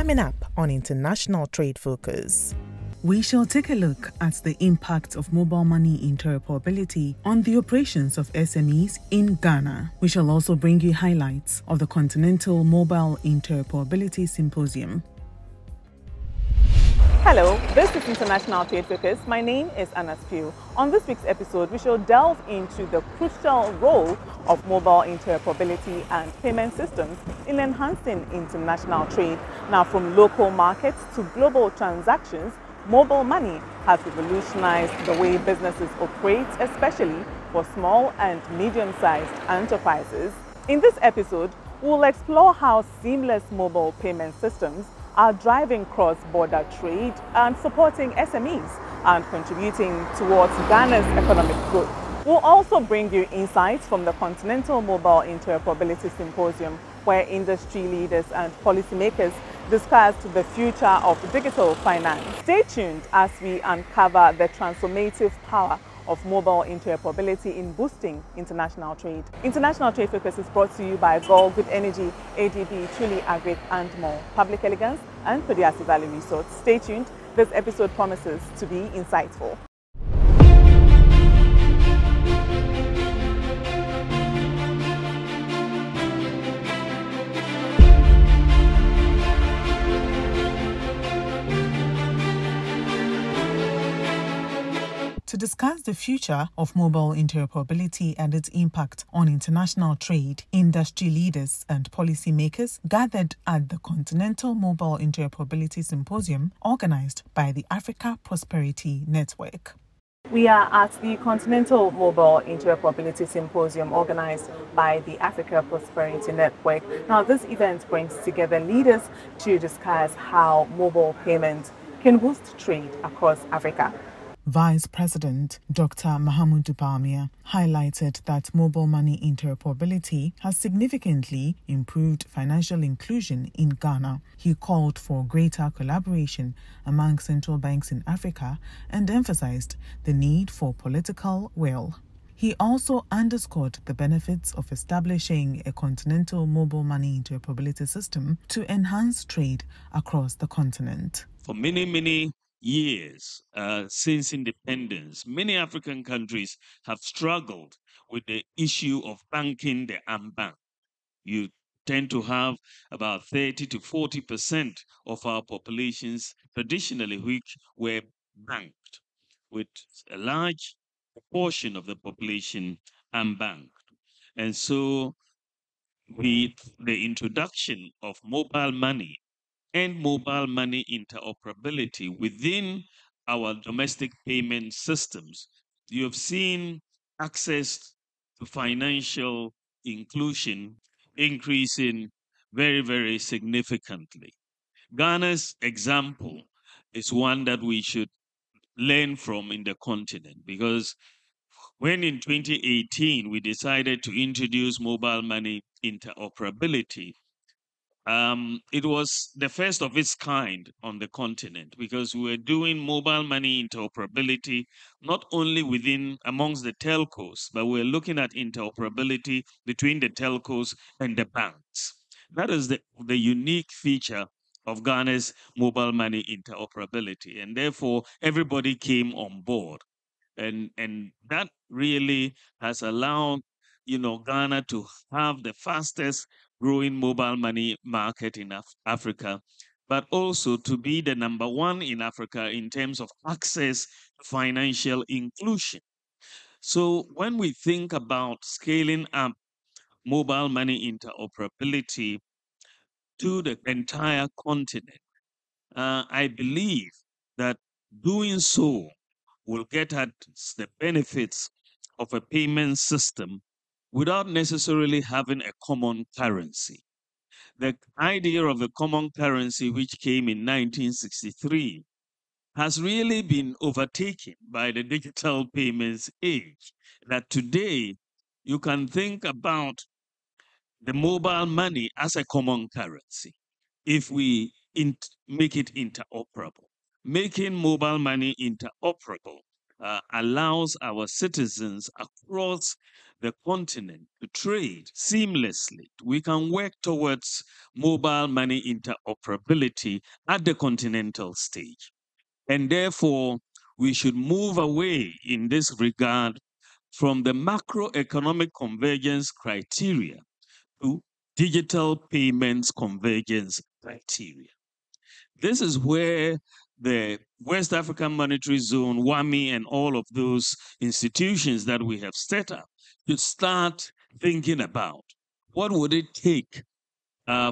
Coming up on International Trade Focus, we shall take a look at the impact of mobile money interoperability on the operations of SMEs in Ghana. We shall also bring you highlights of the Continental Mobile Interoperability Symposium. Hello, this is International Trade Focus. My name is Anna Spew. On this week's episode, we shall delve into the crucial role of mobile interoperability and payment systems in enhancing international trade. Now, from local markets to global transactions, mobile money has revolutionized the way businesses operate, especially for small and medium-sized enterprises. In this episode, we'll explore how seamless mobile payment systems are driving cross-border trade and supporting SMEs and contributing towards Ghana's economic growth. We'll also bring you insights from the Continental Mobile Interoperability Symposium, where industry leaders and policymakers discussed the future of digital finance. Stay tuned as we uncover the transformative power of mobile interoperability in boosting international trade. International Trade Focus is brought to you by Gold Good Energy, ADB, Truly Agric, and more. Public Elegance and Pediasi Valley Resorts. Stay tuned. This episode promises to be insightful. To discuss the future of mobile interoperability and its impact on international trade, industry leaders and policymakers gathered at the Continental Mobile Interoperability Symposium organized by the Africa Prosperity Network. We are at the Continental Mobile Interoperability Symposium organized by the Africa Prosperity Network. Now, this event brings together leaders to discuss how mobile payments can boost trade across Africa. Vice President Dr. Mahamudu Bawumia highlighted that mobile money interoperability has significantly improved financial inclusion in Ghana. He called for greater collaboration among central banks in Africa and emphasized the need for political will. He also underscored the benefits of establishing a continental mobile money interoperability system to enhance trade across the continent. For many years since independence, many African countries have struggled with the issue of banking the unbanked. You tend to have about 30 to 40% of our populations traditionally which were banked, with a large proportion of the population unbanked. And so with the introduction of mobile money and mobile money interoperability within our domestic payment systems, you have seen access to financial inclusion increasing very significantly. Ghana's example is one that we should learn from in the continent, because when in 2018 we decided to introduce mobile money interoperability, it was the first of its kind on the continent, because we were doing mobile money interoperability not only within amongst the telcos, but we're looking at interoperability between the telcos and the banks. That is the unique feature of Ghana's mobile money interoperability, and therefore everybody came on board, and that really has allowed Ghana to have the fastest growing mobile money market in Africa, but also to be the number one in Africa in terms of access to financial inclusion. So when we think about scaling up mobile money interoperability to the entire continent, I believe that doing so will get at the benefits of a payment system without necessarily having a common currency. The idea of a common currency, which came in 1963, has really been overtaken by the digital payments age. That today you can think about the mobile money as a common currency if we make it interoperable. Making mobile money interoperable allows our citizens across the continent to trade seamlessly. We can work towards mobile money interoperability at the continental stage. And therefore, we should move away in this regard from the macroeconomic convergence criteria to digital payments convergence criteria. This is where the West African Monetary Zone, WAMI, and all of those institutions that we have set up should start thinking about what would it take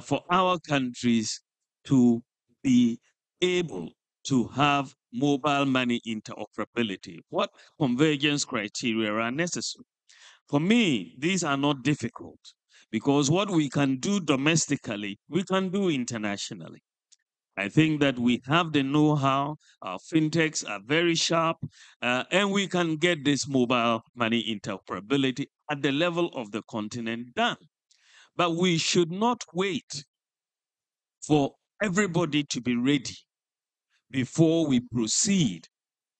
for our countries to be able to have mobile money interoperability. What convergence criteria are necessary? For me, these are not difficult because what we can do domestically, we can do internationally. I think that we have the know-how, our fintechs are very sharp, and we can get this mobile money interoperability at the level of the continent done. But we should not wait for everybody to be ready before we proceed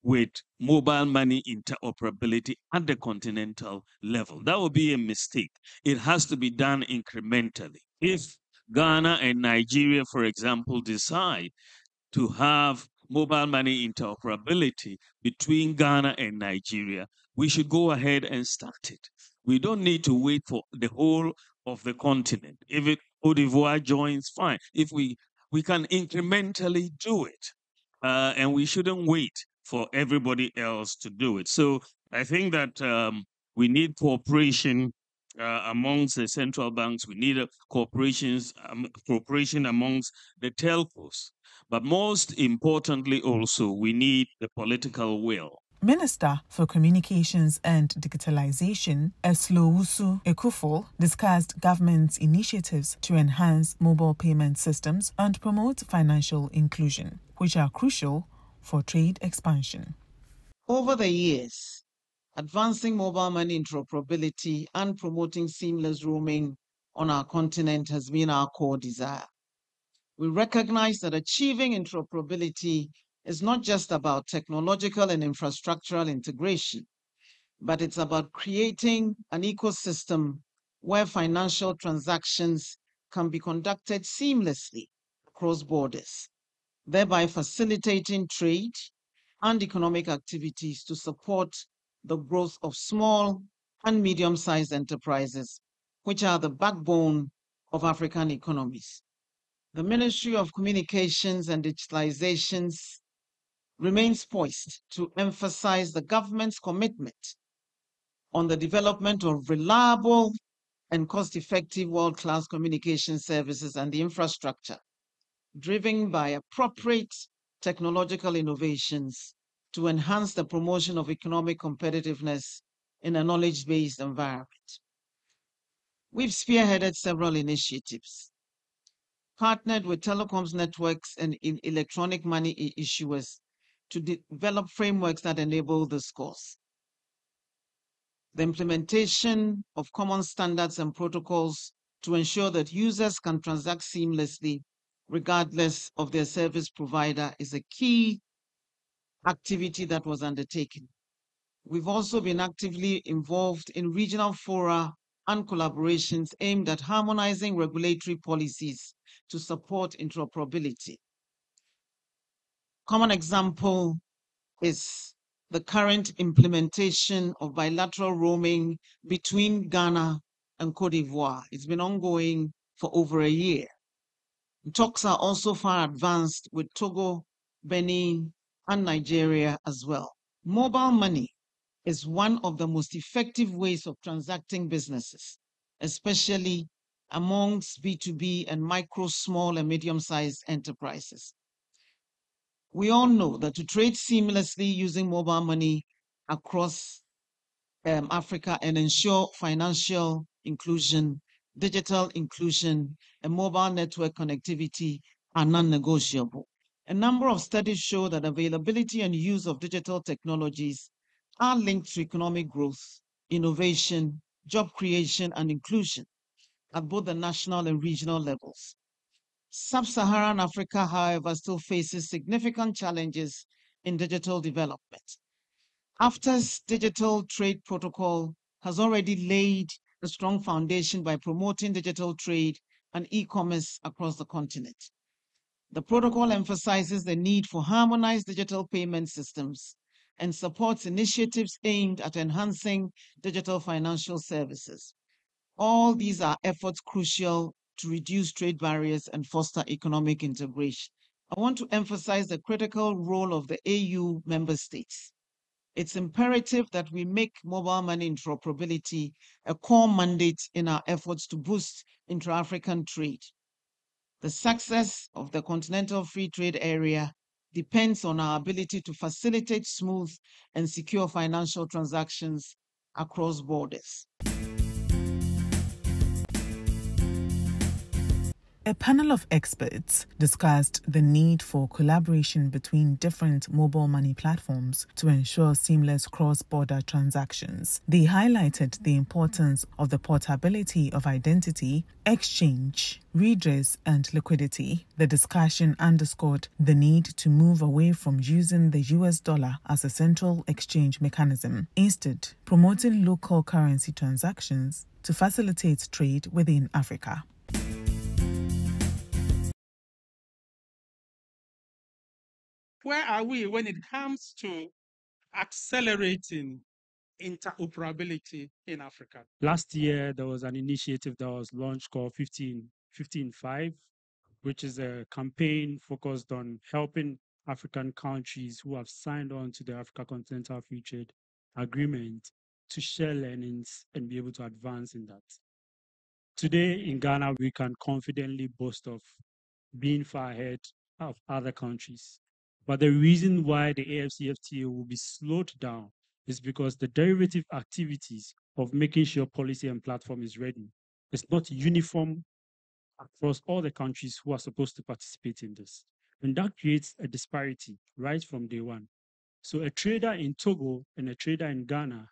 with mobile money interoperability at the continental level. That would be a mistake. It has to be done incrementally. If Ghana and Nigeria, for example, decide to have mobile money interoperability between Ghana and Nigeria, we should go ahead and start it. We don't need to wait for the whole of the continent. If Cote d'Ivoire joins, fine. If we can incrementally do it, and we shouldn't wait for everybody else to do it. So I think that we need cooperation amongst the central banks. We need a cooperation amongst the telcos. But most importantly also, we need the political will. Minister for Communications and Digitalization, Eslowusu Ekufo, discussed government's initiatives to enhance mobile payment systems and promote financial inclusion, which are crucial for trade expansion. Over the years, advancing mobile money interoperability and promoting seamless roaming on our continent has been our core desire. We recognize that achieving interoperability is not just about technological and infrastructural integration, but it's about creating an ecosystem where financial transactions can be conducted seamlessly across borders, thereby facilitating trade and economic activities to support the growth of small and medium-sized enterprises, which are the backbone of African economies. The Ministry of Communications and Digitalizations remains poised to emphasize the government's commitment on the development of reliable and cost-effective world-class communication services and the infrastructure, driven by appropriate technological innovations to enhance the promotion of economic competitiveness in a knowledge-based environment. We've spearheaded several initiatives, partnered with telecoms networks and electronic money issuers to develop frameworks that enable this course. The implementation of common standards and protocols to ensure that users can transact seamlessly regardless of their service provider is a key activity that was undertaken. We've also been actively involved in regional fora and collaborations aimed at harmonizing regulatory policies to support interoperability. Common example is the current implementation of bilateral roaming between Ghana and Cote d'Ivoire. It's been ongoing for over a year. Talks are also far advanced with Togo, Benin, and Nigeria as well. Mobile money is one of the most effective ways of transacting businesses, especially amongst B2B and micro, small, and medium-sized enterprises. We all know that to trade seamlessly using mobile money across Africa and ensure financial inclusion, digital inclusion, and mobile network connectivity are non-negotiable. A number of studies show that availability and use of digital technologies are linked to economic growth, innovation, job creation, and inclusion at both the national and regional levels. Sub-Saharan Africa, however, still faces significant challenges in digital development. AfCFTA's digital trade protocol has already laid a strong foundation by promoting digital trade and e-commerce across the continent. The protocol emphasizes the need for harmonized digital payment systems and supports initiatives aimed at enhancing digital financial services. All these are efforts crucial to reduce trade barriers and foster economic integration. I want to emphasize the critical role of the AU member states. It's imperative that we make mobile money interoperability a core mandate in our efforts to boost intra-African trade. The success of the Continental Free Trade Area depends on our ability to facilitate smooth and secure financial transactions across borders. A panel of experts discussed the need for collaboration between different mobile money platforms to ensure seamless cross-border transactions. They highlighted the importance of the portability of identity, exchange, redress, and liquidity. The discussion underscored the need to move away from using the US dollar as a central exchange mechanism, instead promoting local currency transactions to facilitate trade within Africa. Where are we when it comes to accelerating interoperability in Africa? Last year, there was an initiative that was launched called 15.5, which is a campaign focused on helping African countries who have signed on to the Africa Continental Free Trade Agreement to share learnings and be able to advance in that. Today in Ghana, we can confidently boast of being far ahead of other countries. But the reason why the AFCFTA will be slowed down is because the derivative activities of making sure policy and platform is ready is not uniform across all the countries who are supposed to participate in this. And that creates a disparity right from day one. So a trader in Togo and a trader in Ghana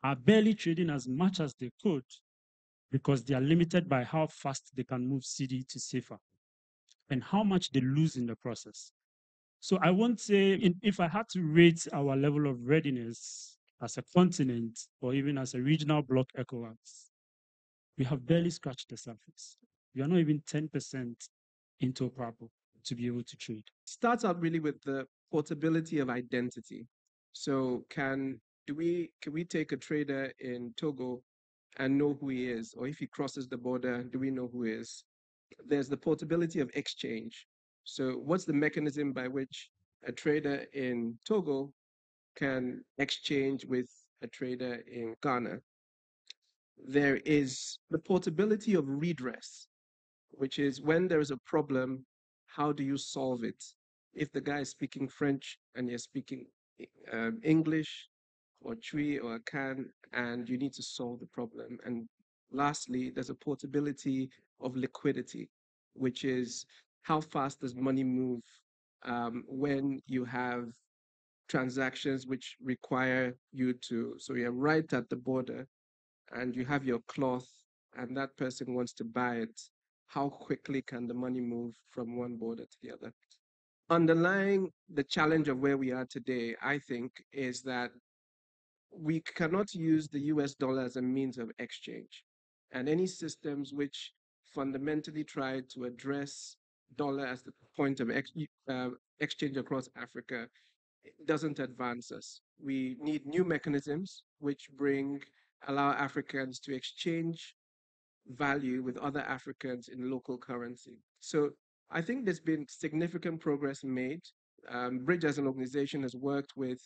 are barely trading as much as they could because they are limited by how fast they can move CD to CFA and how much they lose in the process. So I won't say, if I had to rate our level of readiness as a continent or even as a regional bloc ECOWAS, we have barely scratched the surface. We are not even 10% interoperable to be able to trade. Starts out really with the portability of identity. So can we take a trader in Togo and know who he is? Or if he crosses the border, do we know who he is? There's the portability of exchange. So what's the mechanism by which a trader in Togo can exchange with a trader in Ghana? There is the portability of redress, which is when there is a problem, how do you solve it? If the guy is speaking French and you're speaking English or Twi or Akan, and you need to solve the problem. And lastly, there's a portability of liquidity, which is how fast does money move when you have transactions which require you to, so you're right at the border and you have your cloth and that person wants to buy it, how quickly can the money move from one border to the other? Underlying the challenge of where we are today, I think, is that we cannot use the US dollar as a means of exchange. And any systems which fundamentally try to address dollar as the point of exchange across Africa doesn't advance us. We need new mechanisms which allow Africans to exchange value with other Africans in local currency. So I think there's been significant progress made. Bridge as an organization has worked with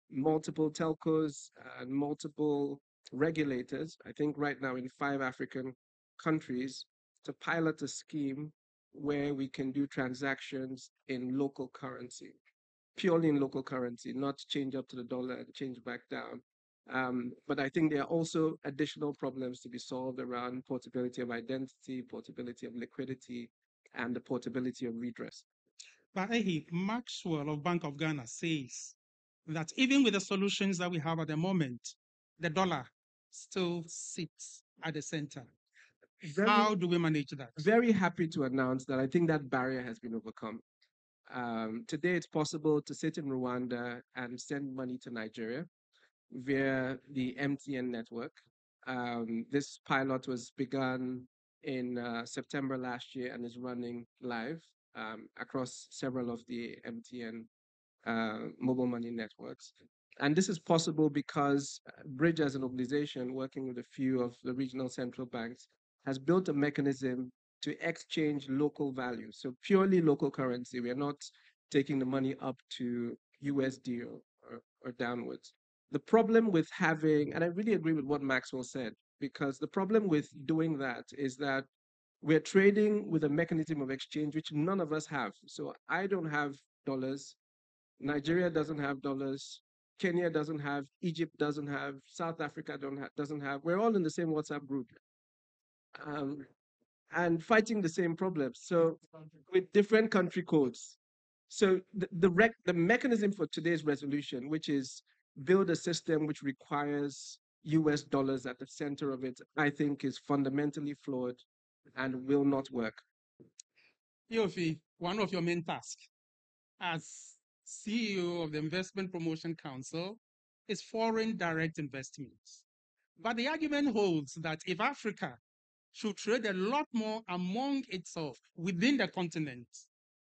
multiple telcos and multiple regulators, I think right now in 5 African countries, to pilot a scheme where we can do transactions in local currency, purely in local currency, not change up to the dollar and change back down. But I think there are also additional problems to be solved around portability of identity, portability of liquidity, and the portability of redress. But Maxwell of Bank of Ghana says that even with the solutions that we have at the moment, the dollar still sits at the center. How do we manage that? Very happy to announce that I think that barrier has been overcome. Today, it's possible to sit in Rwanda and send money to Nigeria. via the MTN network. This pilot was begun in September last year and is running live across several of the MTN mobile money networks. And this is possible because Bridge, as an organization working with a few of the regional central banks, has built a mechanism to exchange local value. So purely local currency. We are not taking the money up to USD or downwards. The problem with having, and I really agree with what Maxwell said, because the problem with doing that is that we're trading with a mechanism of exchange which none of us have. So I don't have dollars. Nigeria doesn't have dollars. Kenya doesn't have. Egypt doesn't have. South Africa doesn't have. We're all in the same WhatsApp group um, and fighting the same problems. So with different country codes. So the mechanism for today's resolution, which is build a system which requires US dollars at the center of it, I think is fundamentally flawed and will not work. Yofi, one of your main tasks as CEO of the Investment Promotion Council is foreign direct investments. But the argument holds that if Africa should trade a lot more among itself within the continent,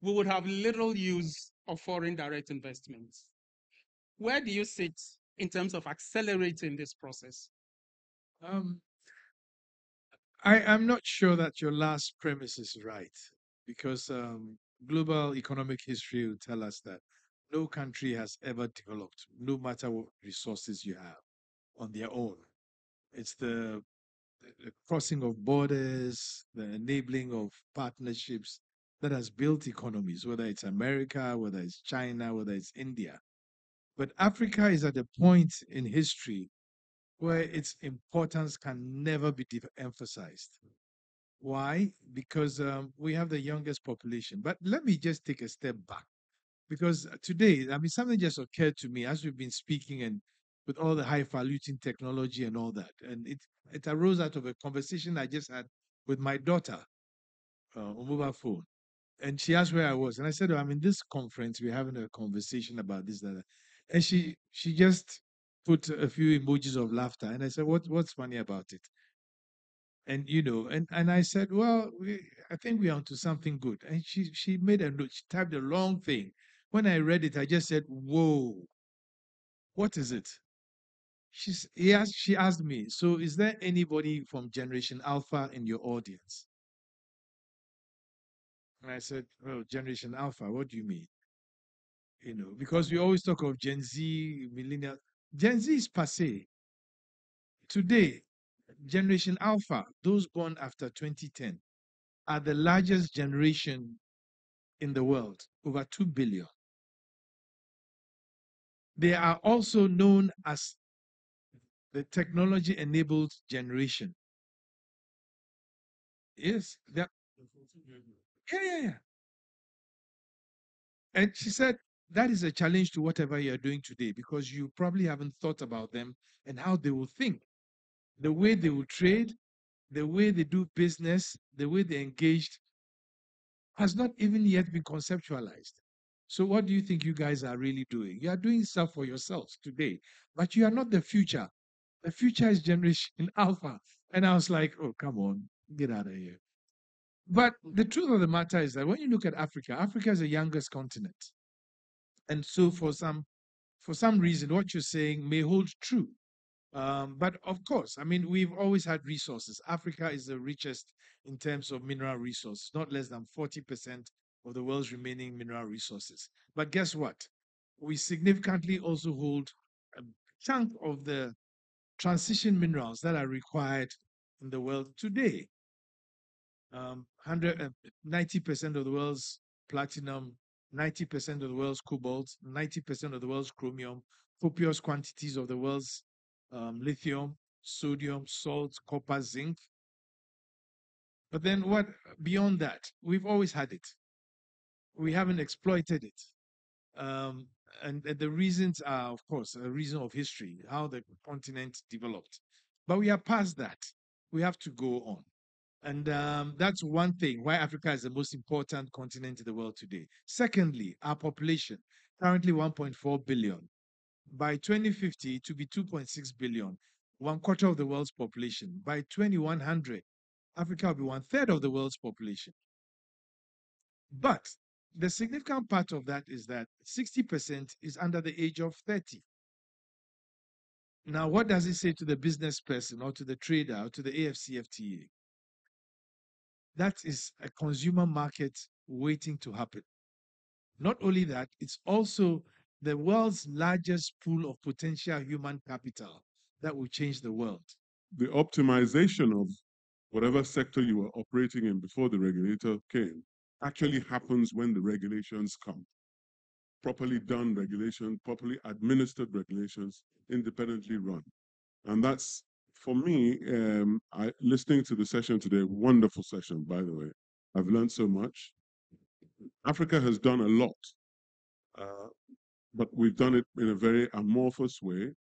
we would have little use of foreign direct investments. Where do you sit in terms of accelerating this process? I'm not sure that your last premise is right because global economic history will tell us that no country has ever developed, no matter what resources you have, on their own. It's the crossing of borders, the enabling of partnerships that has built economies, whether it's America, whether it's China, whether it's India. But Africa is at a point in history where its importance can never be emphasized. Why? Because we have the youngest population. But let me just take a step back. Because today, I mean, something just occurred to me as we've been speaking and with all the highfalutin technology and all that. And it arose out of a conversation I just had with my daughter on mobile phone. And she asked where I was. And I said, oh, I'm in this conference. We're having a conversation about this, that. And she just put a few emojis of laughter. And I said, what's funny about it? And and I said, well, I think we're onto something good. And she made a note, she typed a long thing. When I read it, I just said, whoa, what is it? She asked me, so is there anybody from Generation Alpha in your audience? And I said, well, Generation Alpha, what do you mean? Because we always talk of Gen Z, millennial. Gen Z is passé. Today, Generation Alpha, those born after 2010, are the largest generation in the world, over 2 billion. They are also known as the technology-enabled generation. Yes, yeah. And she said, that is a challenge to whatever you're doing today because you probably haven't thought about them and how they will think, the way they will trade, the way they do business, the way they engaged has not even yet been conceptualized. So what do you think you guys are really doing? You are doing stuff for yourselves today, but you are not the future. The future is Generation Alpha. And I was like, oh, come on, get out of here. But the truth of the matter is that when you look at Africa, Africa is the youngest continent. And so for some reason, what you're saying may hold true. But of course, I mean, we've always had resources. Africa is the richest in terms of mineral resources, not less than 40% of the world's remaining mineral resources. But guess what? We significantly also hold a chunk of the transition minerals that are required in the world today. 90% of the world's platinum, 90% of the world's cobalt, 90% of the world's chromium, copious quantities of the world's lithium, sodium, salt, copper, zinc. But then what beyond that? We've always had it. We haven't exploited it. And the reasons are, of course, a reason of history, how the continent developed. But we are past that. We have to go on. And that's one thing why Africa is the most important continent in the world today. Secondly, our population, currently 1.4 billion. By 2050, to be 2.6 billion, 1/4 of the world's population. By 2100, Africa will be 1/3 of the world's population. But the significant part of that is that 60% is under the age of 30. Now, what does it say to the business person or to the trader or to the AFCFTA? That is a consumer market waiting to happen. Not only that, it's also the world's largest pool of potential human capital that will change the world. The optimization of whatever sector you were operating in before the regulator came actually happens when the regulations come. Properly done regulation, properly administered regulations, independently run. And that's, for me, listening to the session today, wonderful session, by the way. I've learned so much. Africa has done a lot, but we've done it in a very amorphous way.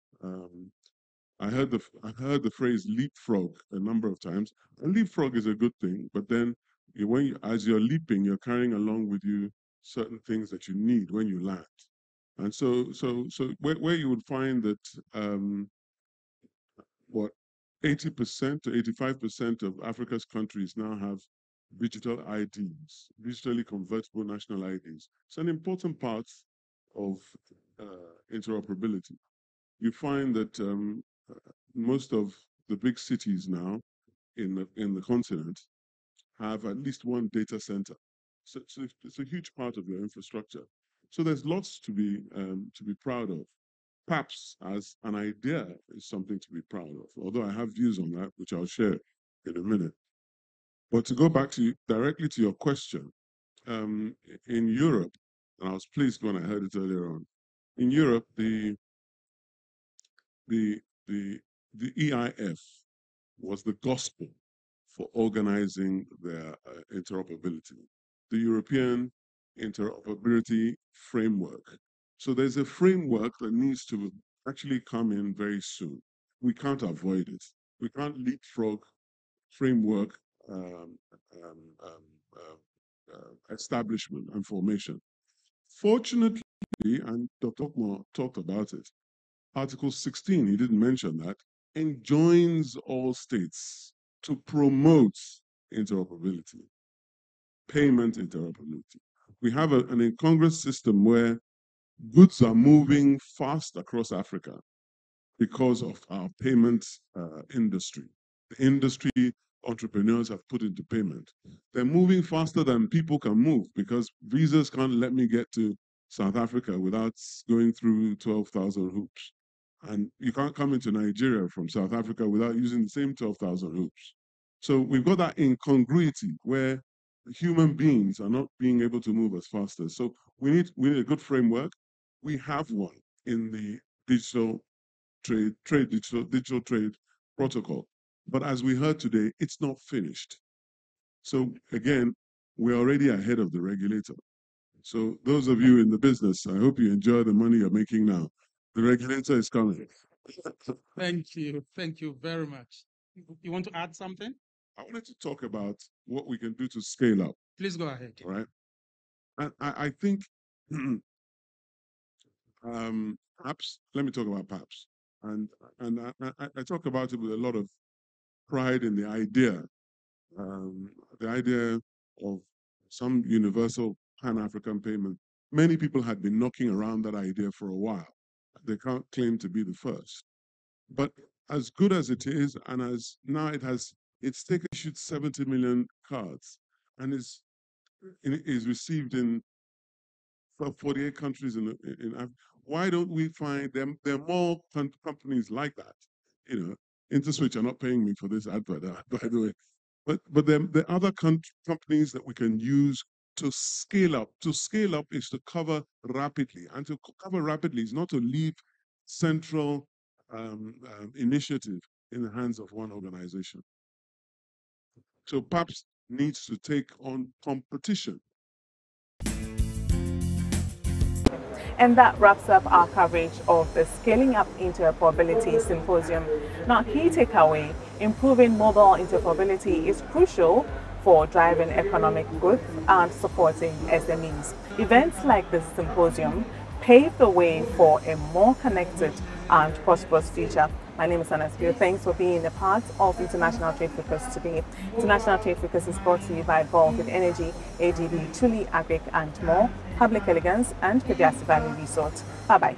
I heard the phrase leapfrog a number of times. And leapfrog is a good thing, but then as you're leaping, you're carrying along with you certain things that you need when you land. And so where you would find that 80% to 85% of Africa's countries now have digital IDs, digitally convertible national IDs. It's an important part of interoperability. You find that most of the big cities now in the continent have at least one data center. So it's a huge part of your infrastructure. So there's lots to be proud of. PAPS as an idea is something to be proud of, although I have views on that, which I'll share in a minute. But to go back directly to your question, in Europe, and I was pleased when I heard it earlier on, in Europe, the EIF was the gospel for organizing their interoperability, the European Interoperability Framework. So there's a framework that needs to actually come in very soon. We can't avoid it. We can't leapfrog framework establishment and formation. Fortunately, and Dr. Okmo talked about it, Article 16, he didn't mention that, enjoins all states to promote interoperability, payment interoperability. We have an incongruous system where goods are moving fast across Africa because of our payment industry. The industry entrepreneurs have put into payment. They're moving faster than people can move because visas can't let me get to South Africa without going through 12,000 hoops. And you can't come into Nigeria from South Africa without using the same 12,000 hoops. So we've got that incongruity where human beings are not being able to move as fast as. So we need a good framework. We have one in the digital trade protocol. But as we heard today, it's not finished. So again, we're already ahead of the regulator. So those of you in the business, I hope you enjoy the money you're making now. The regulator is coming. Thank you. Thank you very much. You want to add something? I wanted to talk about what we can do to scale up. Please go ahead. All right. And I think PAPS, let me talk about PAPS. And I talk about it with a lot of pride in the idea of some universal Pan-African payment. Many people had been knocking around that idea for a while. They can't claim to be the first. But as good as it is, and as now it's taken issued 70 million cards and is received in 48 countries in Africa. Why don't we find them? There are more companies like that. You know, InterSwitch are not paying me for this advert, by the way. But there are other companies that we can use to scale up. To scale up is to cover rapidly. And to cover rapidly is not to leave central initiative in the hands of one organization. So PAPS needs to take on competition. And that wraps up our coverage of the Scaling Up Interoperability Symposium. Now, key takeaway, improving mobile interoperability is crucial for driving economic growth and supporting SMEs. Events like this symposium pave the way for a more connected and prosperous future. My name is Anaspio. Thanks for being a part of International Trade Focus today. International Trade Focus is brought to you by Gulf with Energy, AGB, Tuli Agric and more, Public Elegance and Kajasi Valley Resort. Bye-bye.